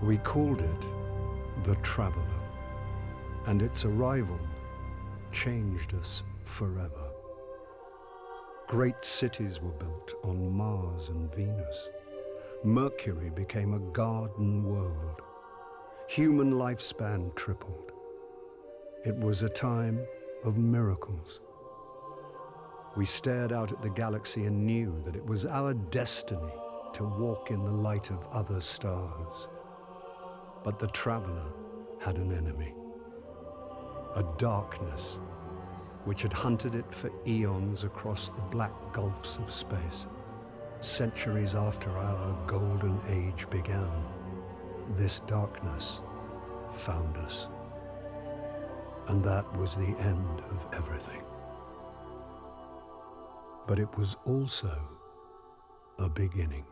We called it the Traveler, and its arrival changed us forever. Great cities were built on Mars and Venus. Mercury became a garden world. Human lifespan tripled. It was a time of miracles. We stared out at the galaxy and knew that it was our destiny to walk in the light of other stars. But the Traveler had an enemy, a darkness which had hunted it for eons across the black gulfs of space. Centuries after our golden age began, this darkness found us. And that was the end of everything. But it was also a beginning.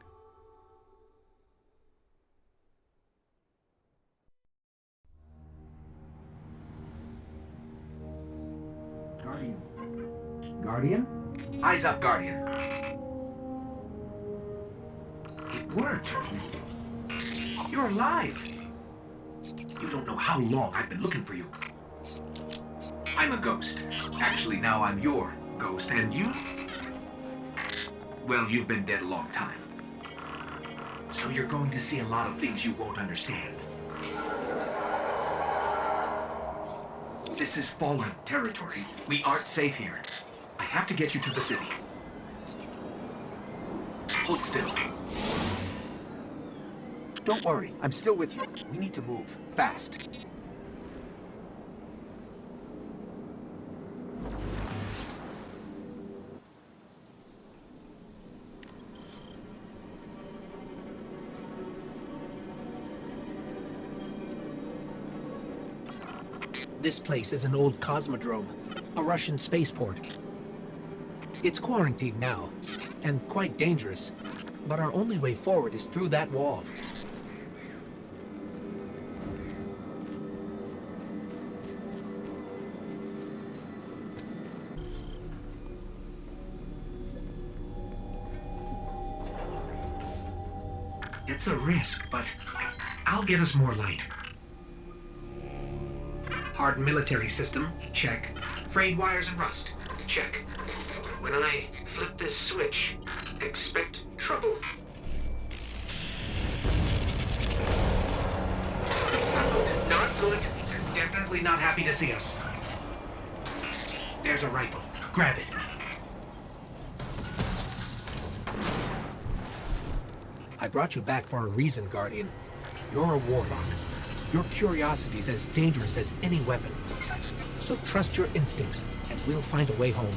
Guardian? Eyes up, Guardian. It worked. You're alive. You don't know how long I've been looking for you. I'm a ghost. Actually, now I'm your ghost, and you? Well, you've been dead a long time. So you're going to see a lot of things you won't understand. This is fallen territory. We aren't safe here. I have to get you to the city. Hold still. Don't worry, I'm still with you. We need to move, fast. This place is an old cosmodrome, a Russian spaceport. It's quarantined now, and quite dangerous, but our only way forward is through that wall. It's a risk, but I'll get us more light. Hardened military system, check. Frayed wires and rust, check. When I flip this switch, expect trouble. Not good. Definitely not happy to see us. There's a rifle. Grab it. I brought you back for a reason, Guardian. You're a warlock. Your curiosity's as dangerous as any weapon. So trust your instincts, and we'll find a way home.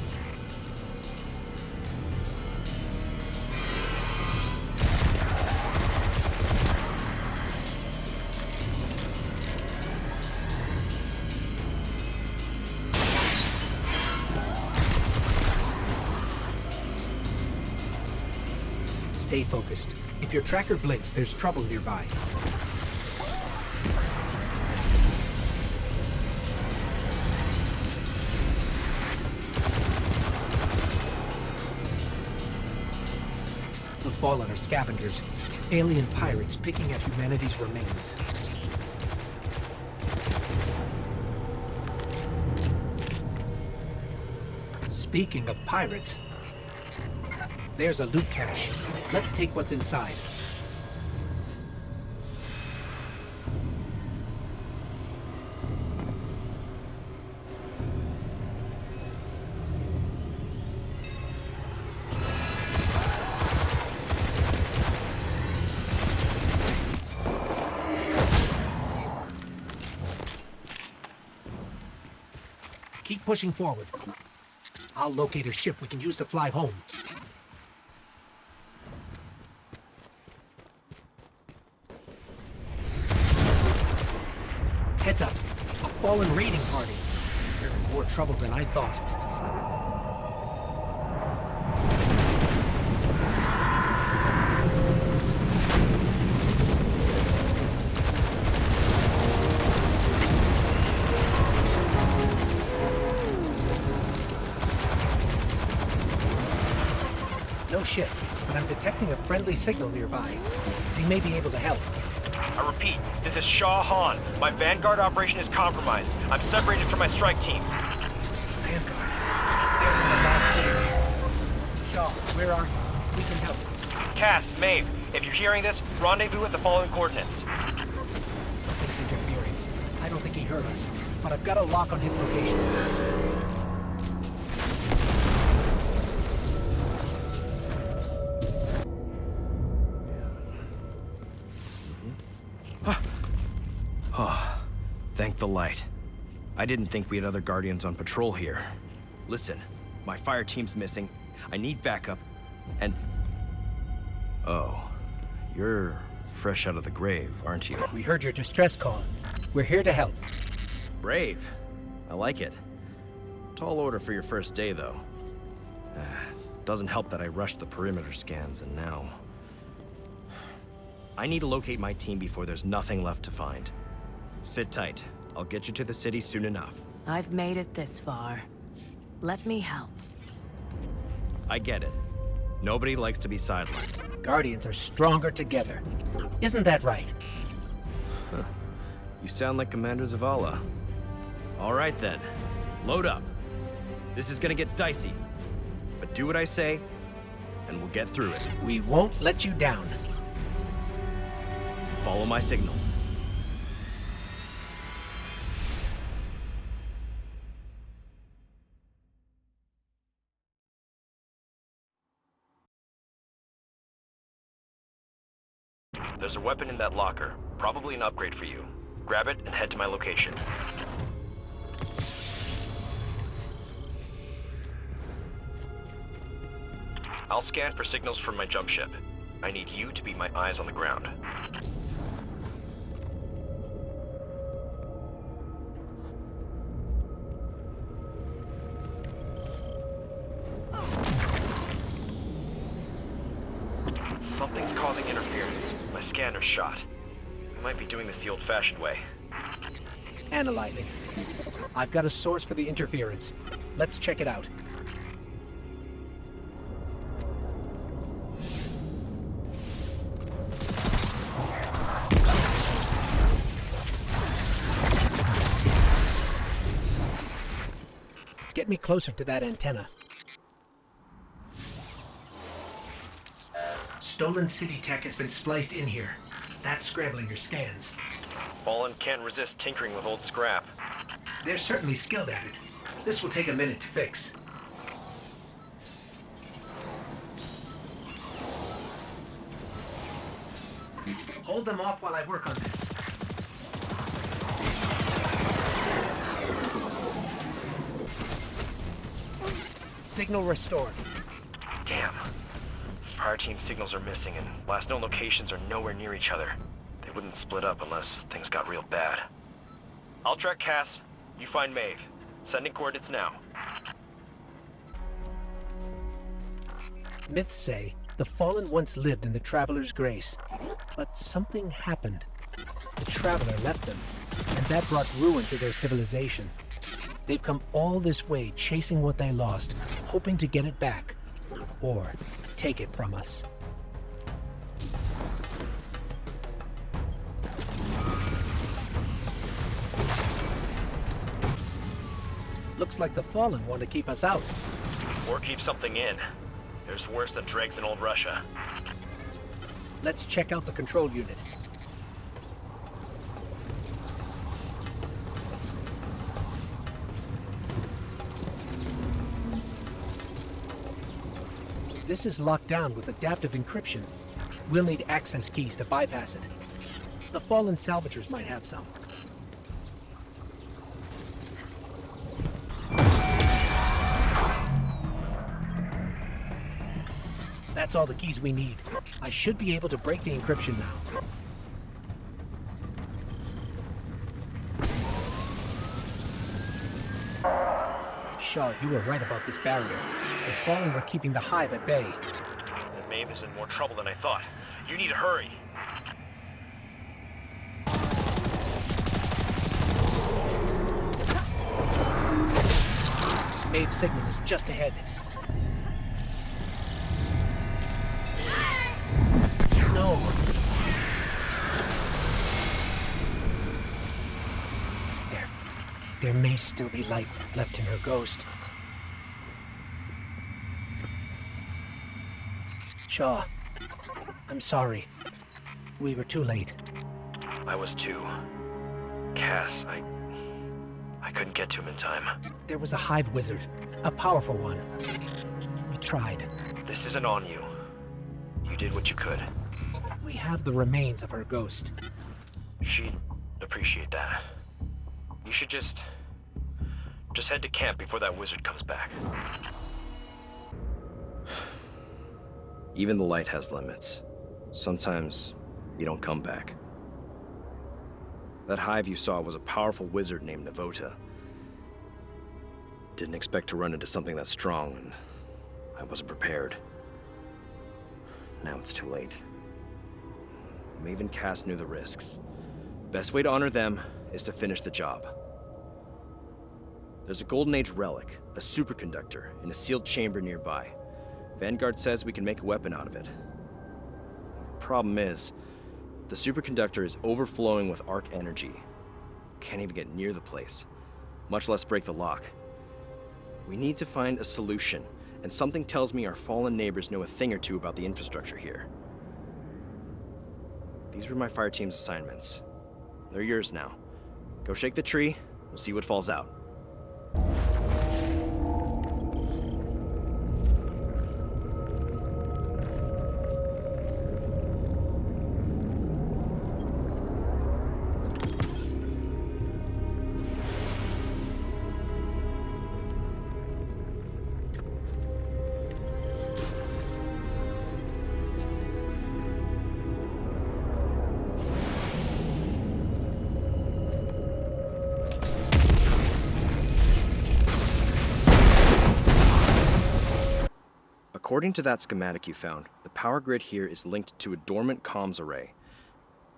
Stay focused. If your tracker blinks, there's trouble nearby. The Fallen are scavengers, alien pirates picking at humanity's remains. Speaking of pirates, there's a loot cache. Let's take what's inside. Keep pushing forward. I'll locate a ship we can use to fly home. Heads up. A fallen raiding party. They're in more trouble than I thought. No ship, but I'm detecting a friendly signal nearby. They may be able to help. I repeat, this is Shah Han. My Vanguard operation is compromised. I'm separated from my strike team. Vanguard. They're from the last city. Shaw, where are you? We can help. Cass, Maeve, if you're hearing this, rendezvous at the following coordinates. Something's interfering. I don't think he heard us, but I've got a lock on his location. Thank the light. I didn't think we had other Guardians on patrol here. Listen, my fire team's missing. I need backup, and... Oh, you're fresh out of the grave, aren't you? We heard your distress call. We're here to help. Brave. I like it. Tall order for your first day, though. Doesn't help that I rushed the perimeter scans, and now... I need to locate my team before there's nothing left to find. Sit tight. I'll get you to the city soon enough. I've made it this far. Let me help. I get it. Nobody likes to be sidelined. Guardians are stronger together. Isn't that right? You sound like Commander Zavala. All right then. Load up. This is gonna get dicey. But do what I say, and we'll get through it. We won't let you down. Follow my signal. There's a weapon in that locker. Probably an upgrade for you. Grab it and head to my location. I'll scan for signals from my jump ship. I need you to be my eyes on the ground. Something's causing interference. My scanner's shot. We might be doing this the old-fashioned way. Analyzing. I've got a source for the interference. Let's check it out. Get me closer to that antenna. Stolen city tech has been spliced in here. That's scrambling your scans. Fallen can't resist tinkering with old scrap. They're certainly skilled at it. This will take a minute to fix. Hold them off while I work on this. Signal restored. Damn. Fire team signals are missing, and last known locations are nowhere near each other. They wouldn't split up unless things got real bad. I'll track Cass. You find Maeve. Sending coordinates now. Myths say the Fallen once lived in the Traveler's Grace, but something happened. The Traveler left them, and that brought ruin to their civilization. They've come all this way chasing what they lost, hoping to get it back, or take it from us. Looks like the Fallen want to keep us out. Or keep something in. There's worse than dregs in old Russia. Let's check out the control unit. This is locked down with adaptive encryption. We'll need access keys to bypass it. The Fallen salvagers might have some. That's all the keys we need. I should be able to break the encryption now. Shaw, you were right about this barrier. The Fallen were keeping the Hive at bay. And Maeve is in more trouble than I thought. You need to hurry. Maeve's signal is just ahead. No. There may still be light left in her ghost. Shaw, I'm sorry. We were too late. I was too. Cass, I couldn't get to him in time. There was a hive wizard, a powerful one. We tried. This isn't on you. You did what you could. We have the remains of her ghost. She'd appreciate that. You should just head to camp before that wizard comes back. Even the light has limits. Sometimes you don't come back. That hive you saw was a powerful wizard named Navota. Didn't expect to run into something that strong, and I wasn't prepared. Now it's too late. Maeve and Cass knew the risks. Best way to honor them is to finish the job. There's a Golden Age relic, a superconductor, in a sealed chamber nearby. Vanguard says we can make a weapon out of it. Problem is, the superconductor is overflowing with arc energy. Can't even get near the place, much less break the lock. We need to find a solution, and something tells me our fallen neighbors know a thing or two about the infrastructure here. These were my fire team's assignments. They're yours now. Go shake the tree, we'll see what falls out. According to that schematic you found, the power grid here is linked to a dormant comms array.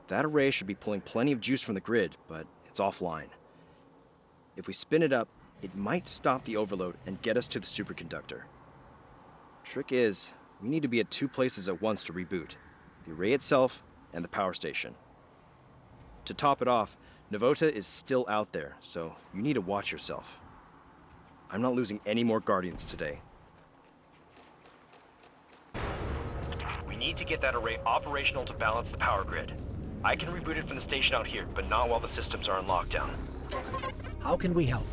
That array should be pulling plenty of juice from the grid, but it's offline. If we spin it up, it might stop the overload and get us to the superconductor. Trick is, we need to be at two places at once to reboot: the array itself and the power station. To top it off, Navota is still out there, so you need to watch yourself. I'm not losing any more Guardians today. We need to get that array operational to balance the power grid. I can reboot it from the station out here, but not while the systems are on lockdown. How can we help?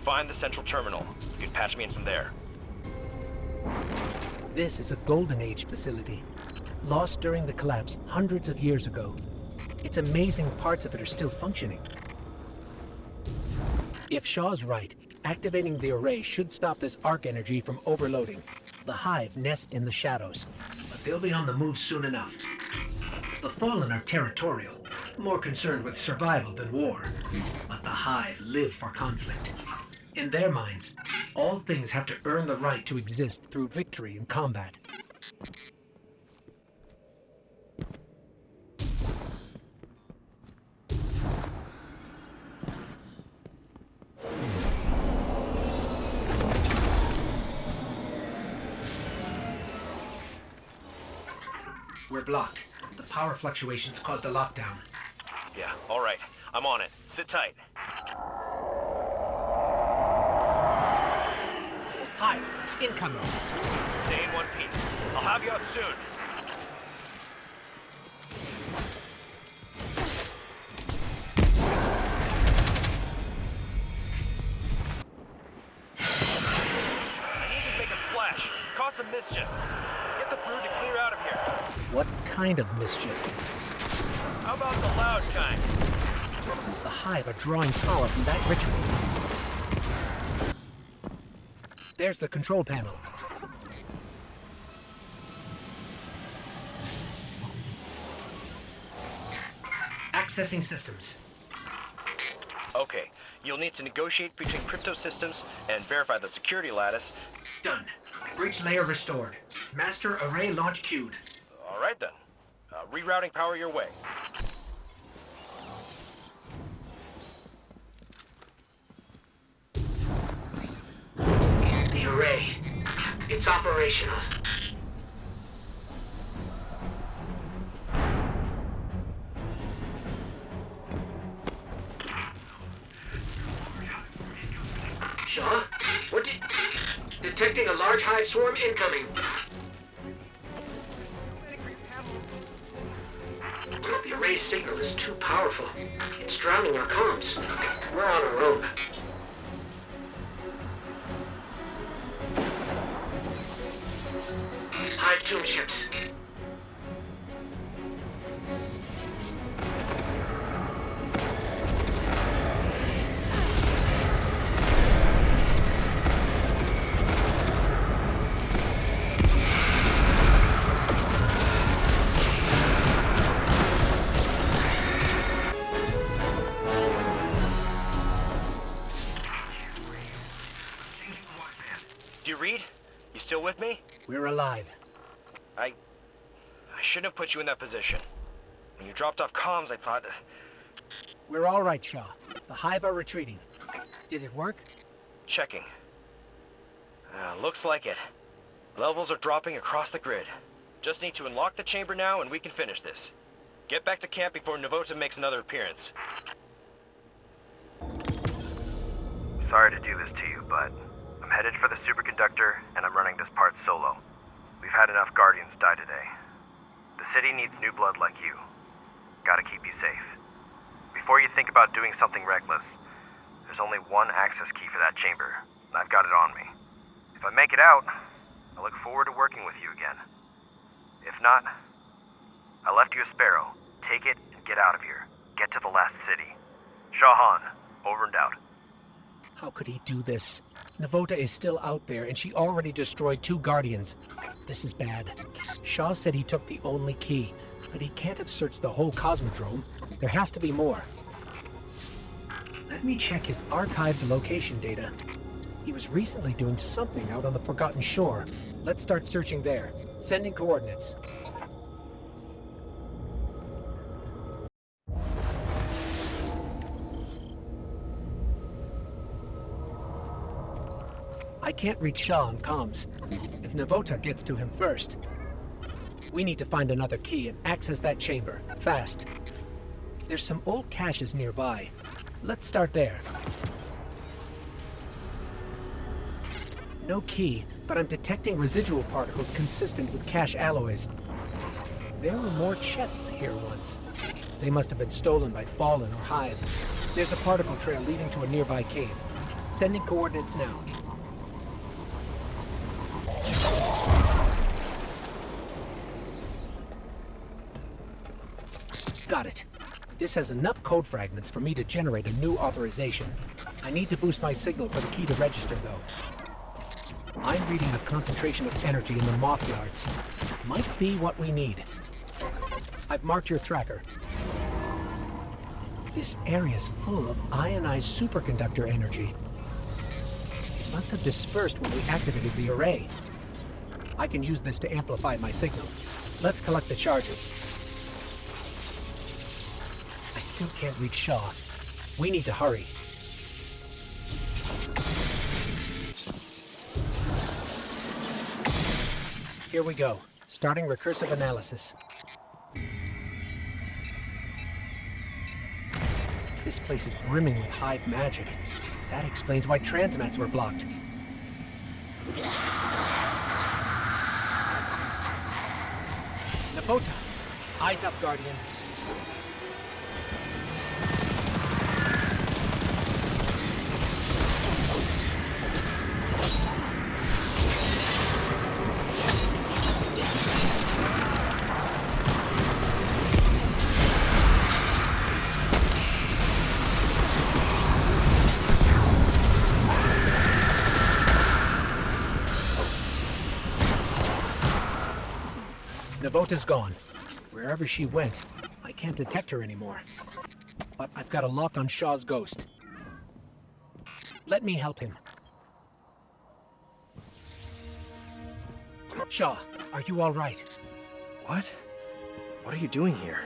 Find the central terminal. You can patch me in from there. This is a Golden Age facility, lost during the collapse hundreds of years ago. It's amazing parts of it are still functioning. If Shaw's right, activating the array should stop this arc energy from overloading. The hive nest in the shadows, but they'll be on the move soon enough. The Fallen are territorial, more concerned with survival than war. But the hive live for conflict. In their minds, all things have to earn the right to exist through victory in combat. We're blocked. The power fluctuations caused a lockdown. Yeah, all right. I'm on it. Sit tight. Hive, incoming. Stay in one piece. I'll have you out soon. I need to make a splash. Cause some mischief. Get the brood to clear out of here. What kind of mischief? How about the loud kind? The hive are drawing power from that ritual. There's the control panel. Accessing systems. Okay, you'll need to negotiate between crypto systems and verify the security lattice. Done. Breach layer restored. Master array launch queued. All right then. Rerouting power your way. The array. It's operational. Detecting a large hive swarm incoming. The array's signal is too powerful. It's drowning our comms. We're on our own. Hive tomb ships. Do you read? You still with me? We're alive. I shouldn't have put you in that position. When you dropped off comms, I thought... We're all right, Shaw. The Hive are retreating. Did it work? Checking. Looks like it. Levels are dropping across the grid. Just need to unlock the chamber now and we can finish this. Get back to camp before Navota makes another appearance. Sorry to do this to you, but I'm headed for the superconductor and I'm running this part solo. We've had enough Guardians die today. The city needs new blood like you. Gotta keep you safe. Before you think about doing something reckless, there's only one access key for that chamber, and I've got it on me. If I make it out, I look forward to working with you again. If not, I left you a sparrow. Take it and get out of here. Get to the last city. Shahan, over and out. How could he do this? Navota is still out there, and she already destroyed 2 Guardians. This is bad. Shaw said he took the only key, but he can't have searched the whole cosmodrome. There has to be more. Let me check his archived location data. He was recently doing something out on the Forgotten Shore. Let's start searching there. Sending coordinates. I can't reach Shaw on comms. If Navota gets to him first, we need to find another key and access that chamber, fast. There's some old caches nearby. Let's start there. No key, but I'm detecting residual particles consistent with cache alloys. There were more chests here once. They must have been stolen by Fallen or Hive. There's a particle trail leading to a nearby cave. Sending coordinates now. Got it. This has enough code fragments for me to generate a new authorization. I need to boost my signal for the key to register, though. I'm reading the concentration of energy in the moth yards. Might be what we need. I've marked your tracker. This area's full of ionized superconductor energy. It must have dispersed when we activated the array. I can use this to amplify my signal. Let's collect the charges. I still can't reach Shaw. We need to hurry. Here we go. Starting recursive analysis. This place is brimming with Hive magic. That explains why transmats were blocked. Navota! Eyes up, Guardian. Navota's gone. Wherever she went, I can't detect her anymore. But I've got a lock on Shaw's ghost. Let me help him. Shaw, are you all right? What? What are you doing here?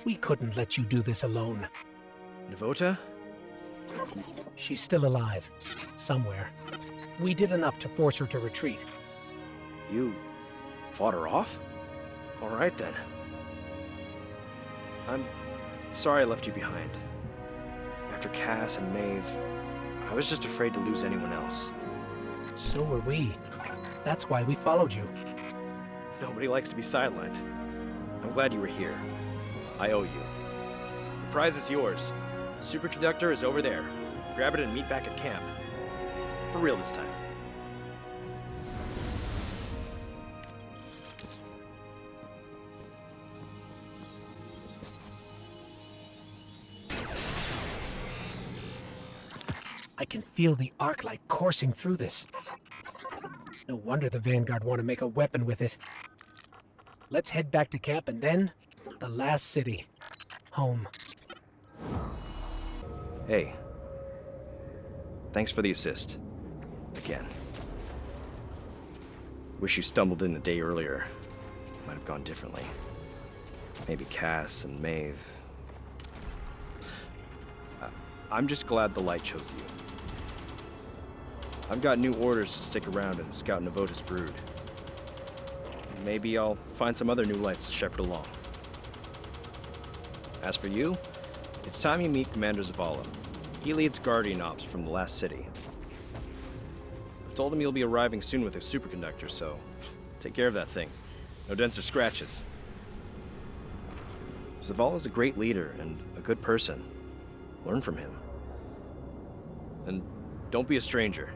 We couldn't let you do this alone. Navota? She's still alive. Somewhere. We did enough to force her to retreat. You fought her off? All right then. I'm sorry I left you behind. After Cass and Maeve, I was just afraid to lose anyone else. So were we. That's why we followed you. Nobody likes to be sidelined. I'm glad you were here. I owe you. The prize is yours. Superconductor is over there. Grab it and meet back at camp. For real this time. I can feel the arc light coursing through this. No wonder the Vanguard want to make a weapon with it. Let's head back to camp and then the last city. Home. Hey. Thanks for the assist. Again. Wish you stumbled in a day earlier. Might have gone differently. Maybe Cass and Maeve. I'm just glad the light chose you. I've got new orders to stick around and scout Navota's brood. Maybe I'll find some other new lights to shepherd along. As for you, it's time you meet Commander Zavala. He leads Guardian Ops from the last city. I've told him you'll be arriving soon with a superconductor, so take care of that thing. No dents or scratches. Zavala's a great leader and a good person. Learn from him. And don't be a stranger.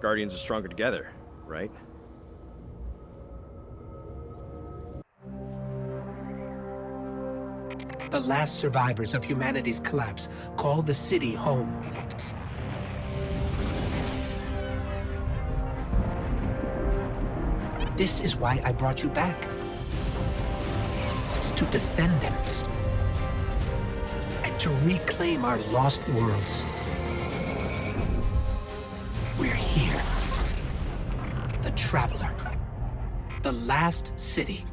Guardians are stronger together, right? The last survivors of humanity's collapse call the city home. This is why I brought you back. To defend them. And to reclaim our lost worlds. We're here. The Traveler. The last city.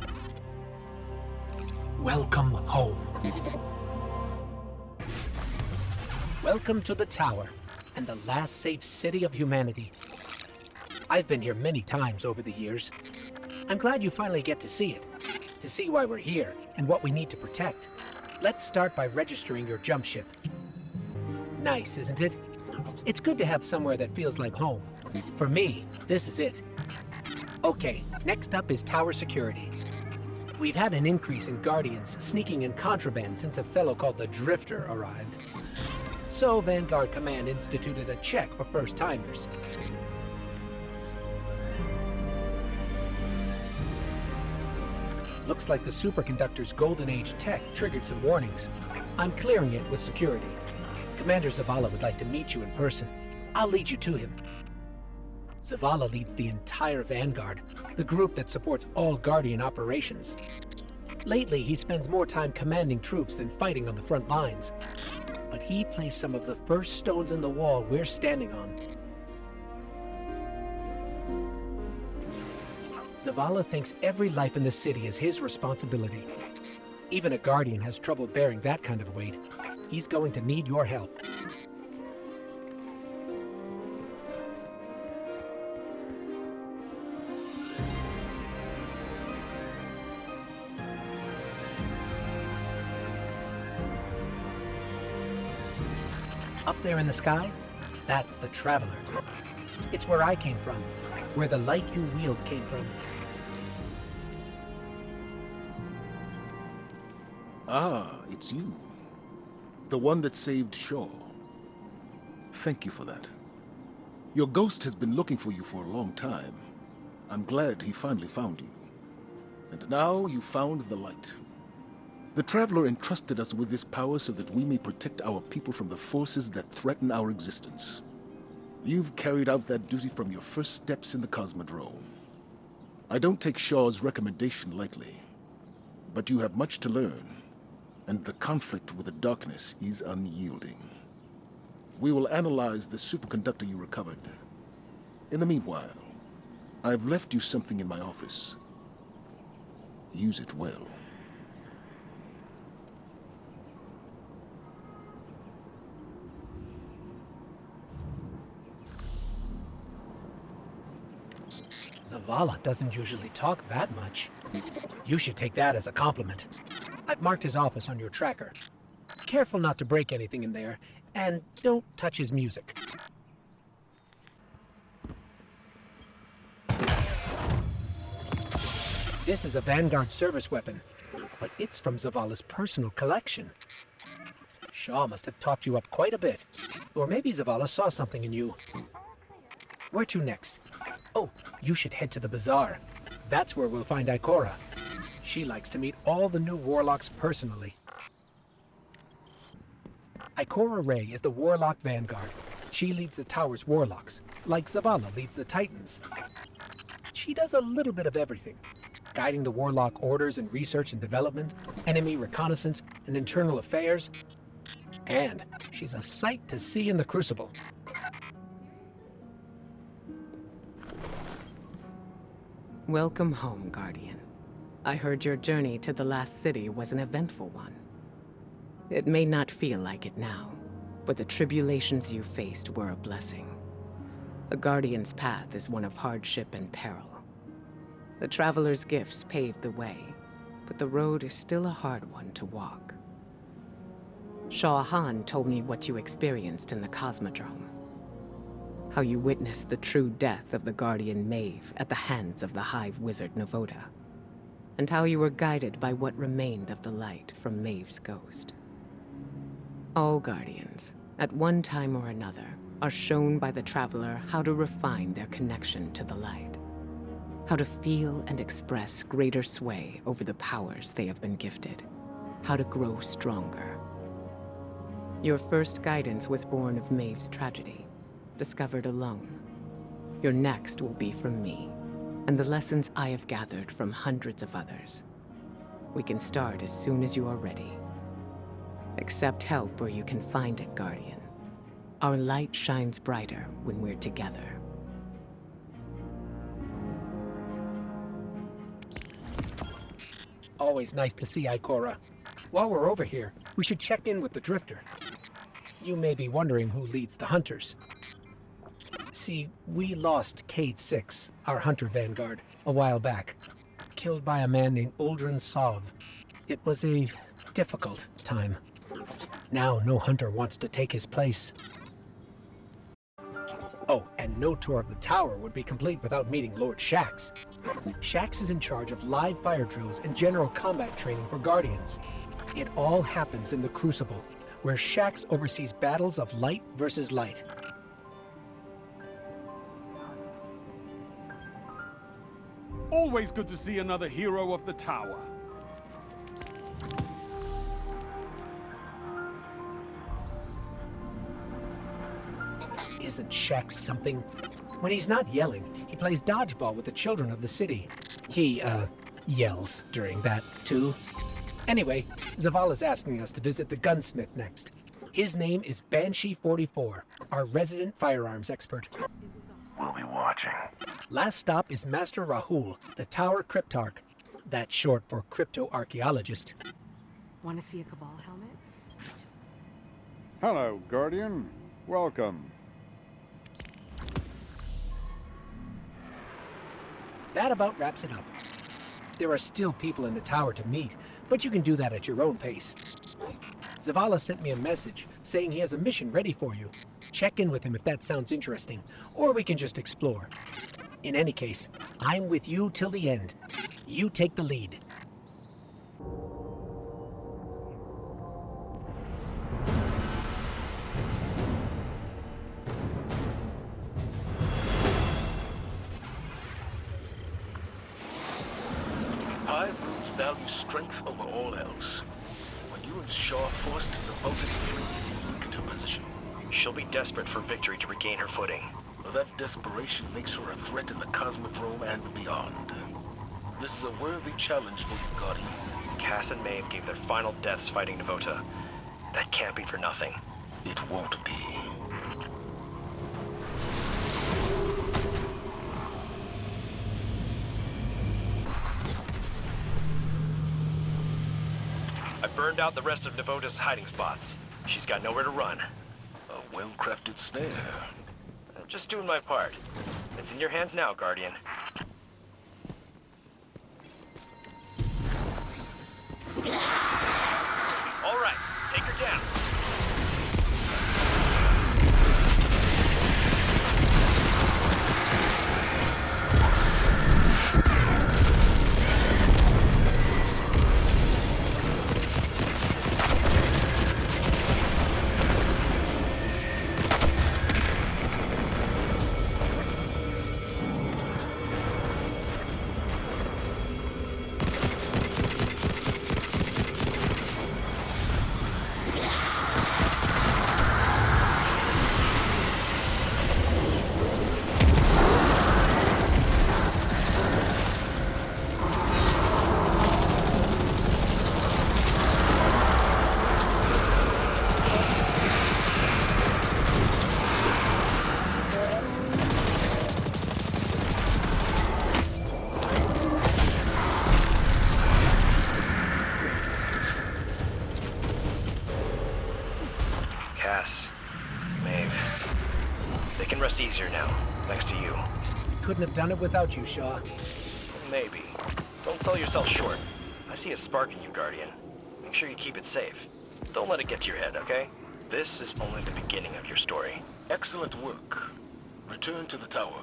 Welcome home. Welcome to the Tower, and the last safe city of humanity. I've been here many times over the years. I'm glad you finally get to see it, to see why we're here and what we need to protect. Let's start by registering your jump ship. Nice, isn't it? It's good to have somewhere that feels like home. For me, this is it. Okay, next up is Tower Security. We've had an increase in Guardians sneaking in contraband since a fellow called the Drifter arrived. So Vanguard Command instituted a check for first-timers. Looks like the superconductor's Golden Age tech triggered some warnings. I'm clearing it with security. Commander Zavala would like to meet you in person. I'll lead you to him. Zavala leads the entire Vanguard, the group that supports all Guardian operations. Lately, he spends more time commanding troops than fighting on the front lines. But he placed some of the first stones in the wall we're standing on. Zavala thinks every life in the city is his responsibility. Even a Guardian has trouble bearing that kind of weight. He's going to need your help. Up there in the sky, that's the Traveler. It's where I came from, where the light you wield came from. Ah, it's you. The one that saved Shaw. Thank you for that. Your ghost has been looking for you for a long time. I'm glad he finally found you. And now you found the light. The Traveler entrusted us with this power so that we may protect our people from the forces that threaten our existence. You've carried out that duty from your first steps in the cosmodrome. I don't take Shaw's recommendation lightly, but you have much to learn, and the conflict with the darkness is unyielding. We will analyze the superconductor you recovered. In the meanwhile, I've left you something in my office. Use it well. Zavala doesn't usually talk that much. You should take that as a compliment. I've marked his office on your tracker. Careful not to break anything in there, and don't touch his music. This is a Vanguard service weapon, but it's from Zavala's personal collection. Shaw must have talked you up quite a bit. Or maybe Zavala saw something in you. Where to next? Oh, you should head to the bazaar. That's where we'll find Ikora. She likes to meet all the new warlocks personally. Ikora Rey is the Warlock Vanguard. She leads the Tower's warlocks, like Zavala leads the Titans. She does a little bit of everything, guiding the Warlock orders in research and development, enemy reconnaissance, and internal affairs. And she's a sight to see in the Crucible. Welcome home, Guardian. I heard your journey to the last city was an eventful one. It may not feel like it now, but the tribulations you faced were a blessing. A Guardian's path is one of hardship and peril. The Traveler's gifts paved the way, but the road is still a hard one to walk. Shah Han told me what you experienced in the Cosmodrome. How you witnessed the true death of the Guardian Maeve at the hands of the Hive Wizard Navota, and how you were guided by what remained of the light from Maeve's ghost. All Guardians, at one time or another, are shown by the Traveler how to refine their connection to the light, how to feel and express greater sway over the powers they have been gifted, how to grow stronger. Your first guidance was born of Maeve's tragedy, discovered alone. Your next will be from me, and the lessons I have gathered from hundreds of others. We can start as soon as you are ready. Accept help where you can find it, Guardian. Our light shines brighter when we're together. Always nice to see Ikora. While we're over here, we should check in with the Drifter. You may be wondering who leads the Hunters. See, we lost Cade 6, our Hunter Vanguard, a while back. Killed by a man named Uldren Sov. It was a difficult time. Now no Hunter wants to take his place. Oh, and no tour of the tower would be complete without meeting Lord Shax. Shax is in charge of live fire drills and general combat training for Guardians. It all happens in the Crucible, where Shax oversees battles of light versus light. Always good to see another hero of the tower. Isn't Shax something? When he's not yelling, he plays dodgeball with the children of the city. He, yells during that, too. Anyway, Zavala's asking us to visit the gunsmith next. His name is Banshee-44, our resident firearms expert. We'll be watching. Last stop is Master Rahul, the Tower Cryptarch. That's short for crypto-archaeologist. Want to see a Cabal helmet? Hello, Guardian. Welcome. That about wraps it up. There are still people in the tower to meet, but you can do that at your own pace. Zavala sent me a message saying he has a mission ready for you. Check in with him if that sounds interesting, or we can just explore. In any case, I'm with you till the end. You take the lead. Hive roots value strength over all else. When you and Shaw forced Navota to flee, you weakened her position. She'll be desperate for victory to regain her footing. Well, that desperation makes her a threat in the Cosmodrome and beyond. This is a worthy challenge for you, Guardian. Cass and Maeve gave their final deaths fighting Navota. That can't be for nothing. It won't be. I burned out the rest of Navota's hiding spots. She's got nowhere to run. A well-crafted snare. I'm just doing my part. It's in your hands now, Guardian. All right, take her down. easier now, thanks to you. Couldn't have done it without you, Shaw. Maybe. Don't sell yourself short. I see a spark in you, Guardian. Make sure you keep it safe. Don't let it get to your head, okay? This is only the beginning of your story. Excellent work. Return to the tower.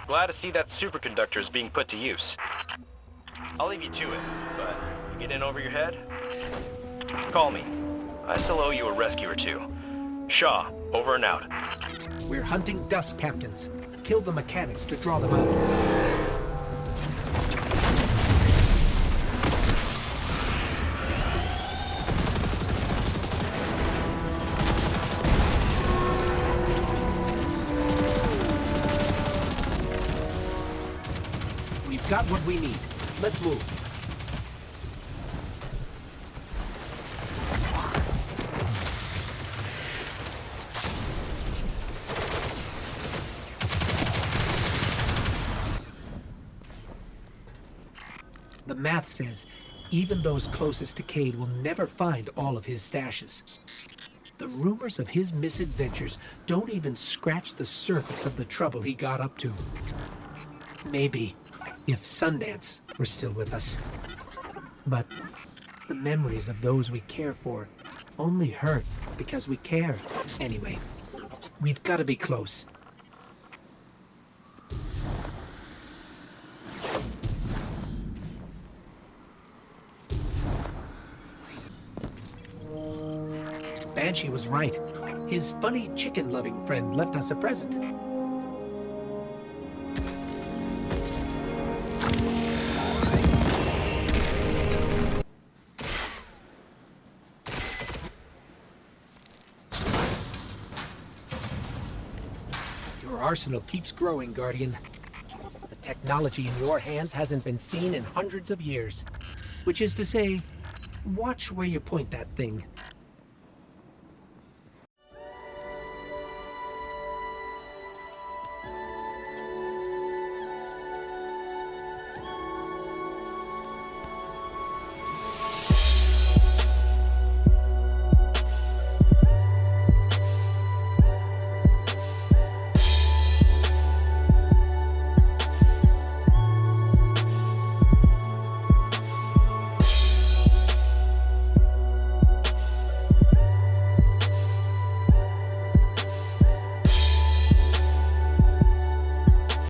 Glad to see that superconductor is being put to use. I'll leave you to it, but you get in over your head? Call me. I still owe you a rescue or two. Shaw, over and out. We're hunting dust captains. Kill the mechanics to draw them out. We've got what we need. Let's move. The math says even those closest to Cade will never find all of his stashes. The rumors of his misadventures don't even scratch the surface of the trouble he got up to. Maybe if Sundance were still with us. But the memories of those we care for only hurt because we care. Anyway, we've got to be close. Banshee was right. His funny chicken-loving friend left us a present. Your arsenal keeps growing, Guardian. The technology in your hands hasn't been seen in hundreds of years. Which is to say, watch where you point that thing.